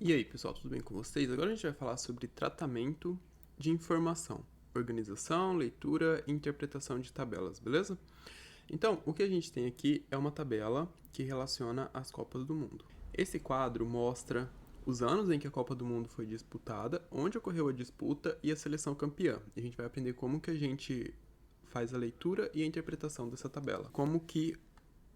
E aí, pessoal, tudo bem com vocês? Agora a gente vai falar sobre tratamento de informação, organização, leitura e interpretação de tabelas, beleza? Então, o que a gente tem aqui é uma tabela que relaciona as Copas do Mundo. Esse quadro mostra os anos em que a Copa do Mundo foi disputada, onde ocorreu a disputa e a seleção campeã. E a gente vai aprender como que a gente faz a leitura e a interpretação dessa tabela, como que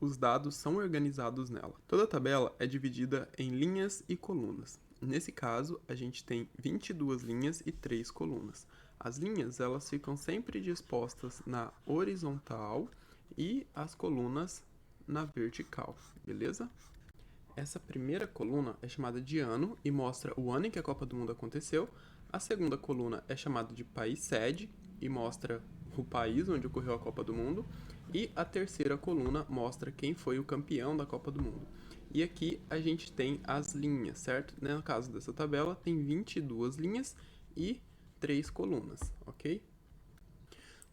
os dados são organizados nela. Toda tabela é dividida em linhas e colunas. Nesse caso, a gente tem 22 linhas e 3 colunas. As linhas, elas ficam sempre dispostas na horizontal e as colunas na vertical, beleza? Essa primeira coluna é chamada de ano e mostra o ano em que a Copa do Mundo aconteceu. A segunda coluna é chamada de país sede e mostra o país onde ocorreu a Copa do Mundo. E a terceira coluna mostra quem foi o campeão da Copa do Mundo. E aqui a gente tem as linhas, certo? No caso dessa tabela, tem 22 linhas e 3 colunas, ok?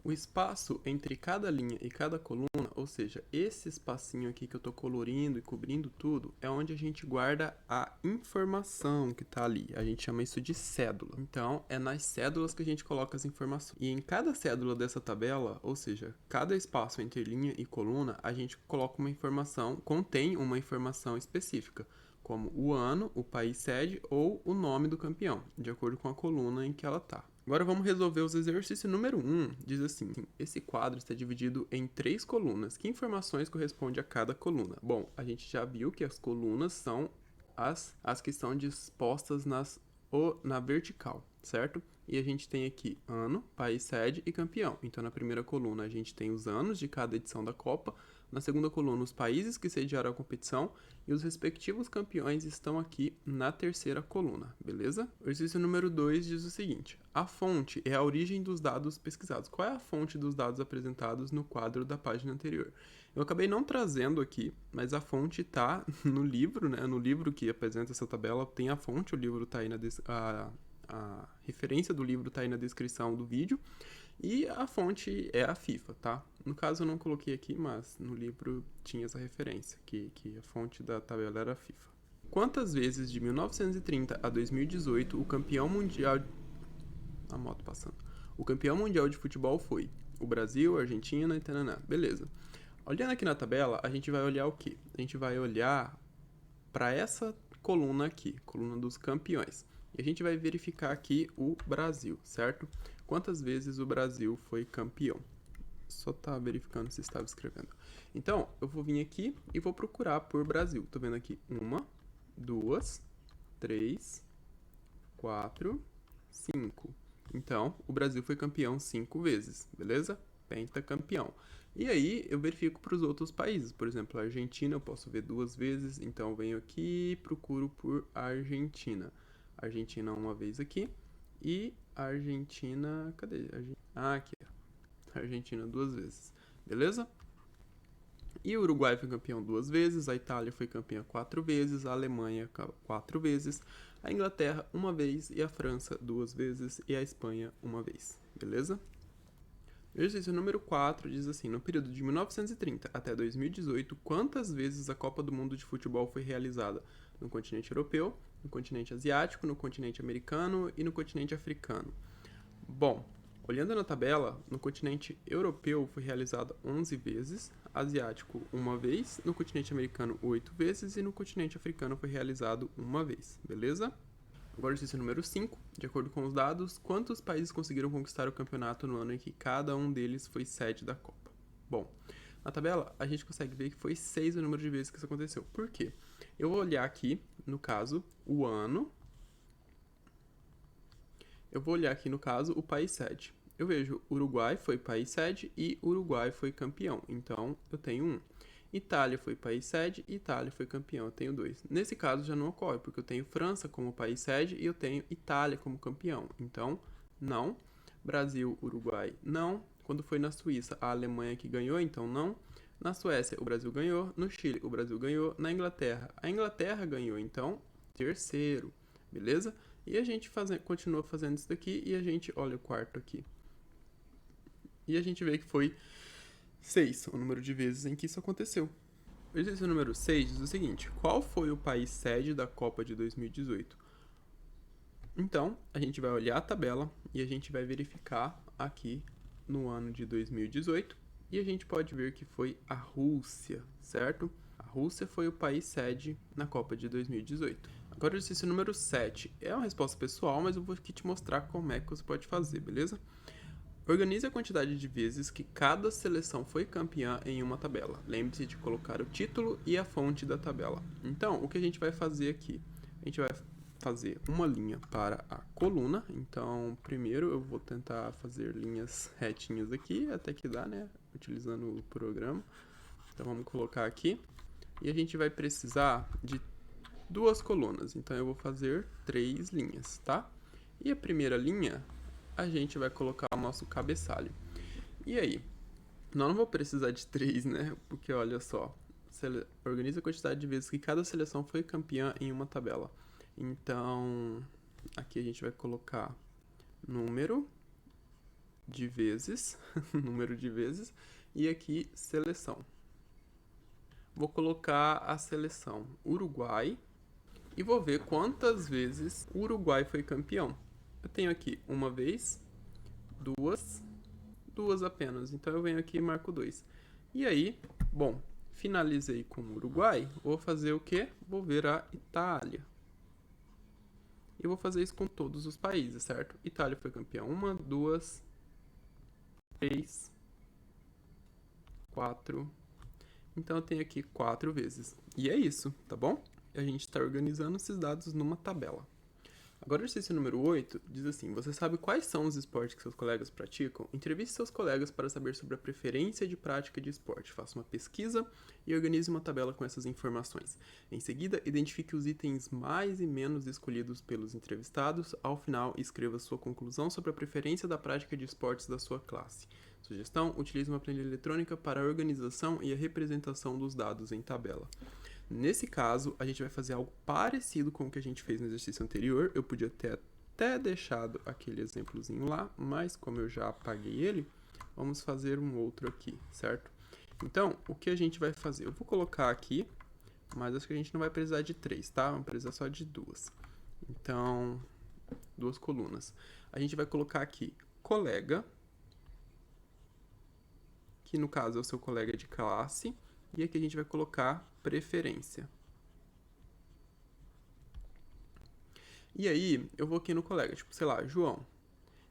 O espaço entre cada linha e cada coluna, ou seja, esse espacinho aqui que eu estou colorindo e cobrindo tudo, é onde a gente guarda a informação que está ali. A gente chama isso de cédula. Então, é nas cédulas que a gente coloca as informações. E em cada cédula dessa tabela, ou seja, cada espaço entre linha e coluna, a gente coloca uma informação, contém uma informação específica, como o ano, o país sede ou o nome do campeão, de acordo com a coluna em que ela está. Agora vamos resolver os exercícios. Número 1 diz assim: esse quadro está dividido em 3 colunas. Que informações correspondem a cada coluna? Bom, a gente já viu que as colunas são as que estão dispostas na vertical, certo? E a gente tem aqui ano, país sede e campeão. Então na primeira coluna a gente tem os anos de cada edição da Copa. Na segunda coluna, os países que sediaram a competição e os respectivos campeões estão aqui na terceira coluna, beleza? O exercício número 2 diz o seguinte: a fonte é a origem dos dados pesquisados. Qual é a fonte dos dados apresentados no quadro da página anterior? Eu acabei não trazendo aqui, mas a fonte está no livro, né? No livro que apresenta essa tabela tem a fonte, o livro está aí a referência do livro está aí na descrição do vídeo. E a fonte é a FIFA, tá? No caso eu não coloquei aqui, mas no livro tinha essa referência, que a fonte da tabela era a FIFA. Quantas vezes de 1930 a 2018 o campeão mundial... A moto passando. O campeão mundial de futebol foi o Brasil, a Argentina e tananã. Beleza. Olhando aqui na tabela, a gente vai olhar o quê? A gente vai olhar para essa coluna aqui, coluna dos campeões. E a gente vai verificar aqui o Brasil, certo? Quantas vezes o Brasil foi campeão? Só tá verificando se estava escrevendo. Então, eu vou vir aqui e vou procurar por Brasil. Tô vendo aqui 1, 2, 3, 4, 5. Então, o Brasil foi campeão 5 vezes, beleza? Pentacampeão. E aí, eu verifico para os outros países. Por exemplo, a Argentina eu posso ver 2 vezes. Então, eu venho aqui e procuro por Argentina. Argentina uma vez aqui. E Argentina... Cadê? Aqui. Argentina 2 vezes. Beleza? E o Uruguai foi campeão 2 vezes, a Itália foi campeã 4 vezes, a Alemanha 4 vezes, a Inglaterra 1 vez e a França 2 vezes e a Espanha 1 vez. Beleza? O exercício número 4 diz assim: no período de 1930 até 2018, quantas vezes a Copa do Mundo de Futebol foi realizada? No continente europeu, no continente asiático, no continente americano e no continente africano. Bom, olhando na tabela, no continente europeu foi realizada 11 vezes, asiático 1 vez, no continente americano 8 vezes e no continente africano foi realizado 1 vez, beleza? Agora o exercício número 5, de acordo com os dados, quantos países conseguiram conquistar o campeonato no ano em que cada um deles foi sede da Copa? Bom, na tabela a gente consegue ver que foi 6 o número de vezes que isso aconteceu. Por quê? Eu vou olhar aqui, no caso, o ano. Eu vou olhar aqui, no caso, o país sede. Eu vejo Uruguai foi país sede e Uruguai foi campeão. Então, eu tenho 1. Itália foi país sede e Itália foi campeão. Eu tenho 2. Nesse caso, já não ocorre, porque eu tenho França como país sede e eu tenho Itália como campeão. Então, não. Brasil, Uruguai, não. Quando foi na Suíça, a Alemanha que ganhou, então não. Na Suécia, o Brasil ganhou. No Chile, o Brasil ganhou. Na Inglaterra, a Inglaterra ganhou, então, terceiro. Beleza? E a gente continua fazendo isso daqui e a gente olha o quarto aqui. E a gente vê que foi 6 o número de vezes em que isso aconteceu. O exercício número 6 diz o seguinte: qual foi o país sede da Copa de 2018? Então, a gente vai olhar a tabela e a gente vai verificar aqui no ano de 2018 e a gente pode ver que foi a Rússia, certo? A Rússia foi o país sede na Copa de 2018. Agora, o exercício número 7 é uma resposta pessoal, mas eu vou aqui te mostrar como é que você pode fazer, beleza? Organize a quantidade de vezes que cada seleção foi campeã em uma tabela. Lembre-se de colocar o título e a fonte da tabela. Então, o que a gente vai fazer aqui? A gente vai fazer uma linha para a coluna. Então, primeiro eu vou tentar fazer linhas retinhas aqui, até que dá, né? Utilizando o programa. Então, vamos colocar aqui. E a gente vai precisar de duas colunas. Então, eu vou fazer 3 linhas, tá? E a primeira linha, a gente vai colocar o nosso cabeçalho. E aí? Não vou precisar de 3, né? Porque olha só. Organiza a quantidade de vezes que cada seleção foi campeã em uma tabela. Então, aqui a gente vai colocar número de vezes, número de vezes, e aqui seleção. Vou colocar a seleção Uruguai e vou ver quantas vezes o Uruguai foi campeão. Eu tenho aqui uma vez, duas apenas. Então eu venho aqui e marco 2. E aí, bom, finalizei com o Uruguai. Vou fazer o quê? Vou ver a Itália. E vou fazer isso com todos os países, certo? Itália foi campeã 1, 2, 3, 4. Então eu tenho aqui 4 vezes. E é isso, tá bom? A gente está organizando esses dados numa tabela. Agora o exercício número 8 diz assim: você sabe quais são os esportes que seus colegas praticam? Entreviste seus colegas para saber sobre a preferência de prática de esporte. Faça uma pesquisa e organize uma tabela com essas informações. Em seguida, identifique os itens mais e menos escolhidos pelos entrevistados. Ao final, escreva sua conclusão sobre a preferência da prática de esportes da sua classe. Sugestão: utilize uma planilha eletrônica para a organização e a representação dos dados em tabela. Nesse caso, a gente vai fazer algo parecido com o que a gente fez no exercício anterior. Eu podia ter até deixado aquele exemplozinho lá, mas como eu já apaguei ele, vamos fazer um outro aqui, certo? Então, o que a gente vai fazer? Eu vou colocar aqui, mas acho que a gente não vai precisar de 3, tá? Vamos precisar só de 2. Então, 2 colunas. A gente vai colocar aqui colega, que no caso é o seu colega de classe, e aqui a gente vai colocar preferência. E aí, eu vou aqui no colega, tipo, sei lá, João.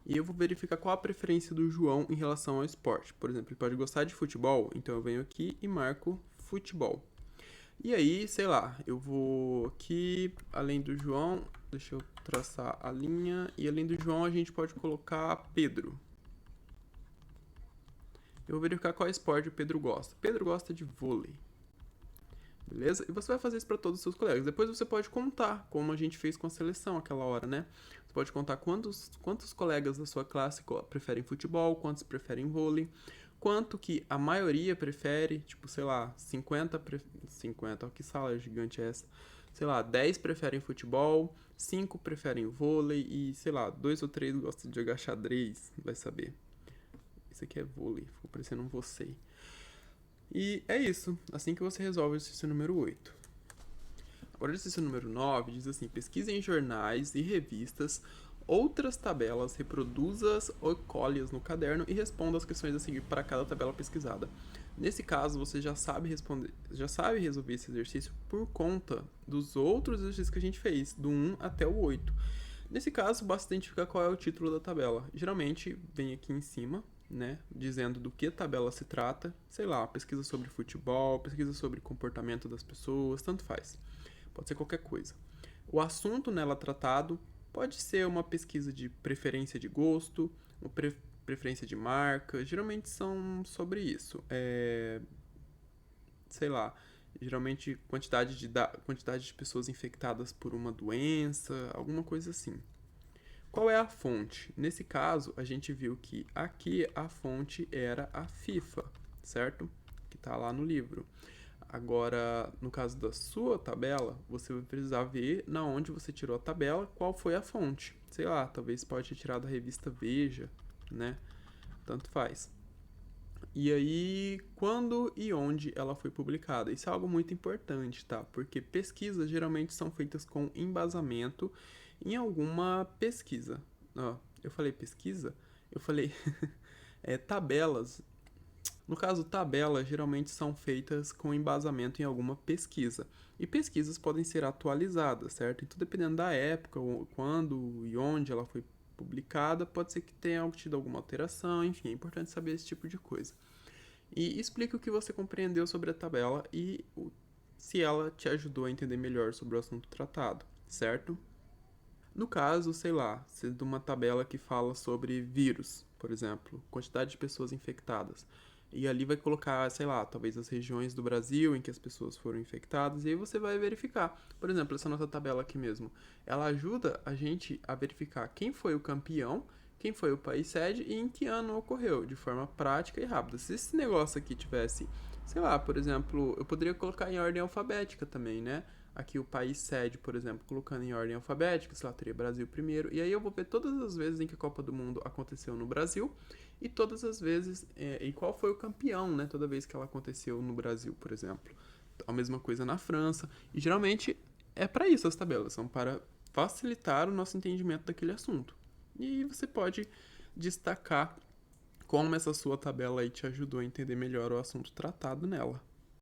E eu vou verificar qual a preferência do João em relação ao esporte. Por exemplo, ele pode gostar de futebol, então eu venho aqui e marco futebol. E aí, sei lá, eu vou aqui, além do João, deixa eu traçar a linha, e além do João a gente pode colocar Pedro. Eu vou verificar qual esporte o Pedro gosta. Pedro gosta de vôlei. Beleza? E você vai fazer isso para todos os seus colegas. Depois você pode contar, como a gente fez com a seleção aquela hora, né? Você pode contar quantos colegas da sua classe preferem futebol, quantos preferem vôlei, quanto que a maioria prefere, tipo, sei lá, 50, que sala gigante é essa? Sei lá, 10 preferem futebol, 5 preferem vôlei e, sei lá, 2 ou 3 gostam de jogar xadrez, vai saber. Isso aqui é vôlei, ficou parecendo um você. E é isso, assim que você resolve o exercício número 8. Agora o exercício número 9 diz assim: pesquise em jornais e revistas outras tabelas, reproduza-as ou colhe-as no caderno e responda as questões a seguir para cada tabela pesquisada. Nesse caso, você já sabe resolver esse exercício por conta dos outros exercícios que a gente fez, do 1 até o 8. Nesse caso, basta identificar qual é o título da tabela. Geralmente, vem aqui em cima, né, dizendo do que a tabela se trata, sei lá, pesquisa sobre futebol, pesquisa sobre comportamento das pessoas, tanto faz. Pode ser qualquer coisa. O assunto nela tratado pode ser uma pesquisa de preferência de gosto, uma preferência de marca, geralmente são sobre isso. Sei lá, geralmente quantidade de pessoas infectadas por uma doença, alguma coisa assim. Qual é a fonte? Nesse caso, a gente viu que aqui a fonte era a FIFA, certo? Que está lá no livro. Agora, no caso da sua tabela, você vai precisar ver na onde você tirou a tabela, qual foi a fonte. Sei lá, talvez pode ter tirado da revista Veja, né? Tanto faz. E aí, quando e onde ela foi publicada. Isso é algo muito importante, tá? Porque pesquisas geralmente são feitas com embasamento em alguma pesquisa. Ó, eu falei pesquisa? Eu falei tabelas. No caso, tabelas geralmente são feitas com embasamento em alguma pesquisa. E pesquisas podem ser atualizadas, certo? Então, dependendo da época, quando e onde ela foi publicada, pode ser que tenha tido alguma alteração, enfim, é importante saber esse tipo de coisa. E explique o que você compreendeu sobre a tabela e se ela te ajudou a entender melhor sobre o assunto tratado, certo? No caso, sei lá, se de uma tabela que fala sobre vírus, por exemplo, quantidade de pessoas infectadas. E ali vai colocar, sei lá, talvez as regiões do Brasil em que as pessoas foram infectadas, e aí você vai verificar. Por exemplo, essa nossa tabela aqui mesmo, ela ajuda a gente a verificar quem foi o campeão, quem foi o país sede e em que ano ocorreu, de forma prática e rápida. Se esse negócio aqui tivesse, sei lá, por exemplo, eu poderia colocar em ordem alfabética também, né? Aqui o país sede, por exemplo, colocando em ordem alfabética, sei lá, teria Brasil primeiro, e aí eu vou ver todas as vezes em que a Copa do Mundo aconteceu no Brasil e todas as vezes, e qual foi o campeão, né, toda vez que ela aconteceu no Brasil, por exemplo. A mesma coisa na França, e geralmente é para isso as tabelas, são para facilitar o nosso entendimento daquele assunto. E você pode destacar como essa sua tabela aí te ajudou a entender melhor o assunto tratado nela.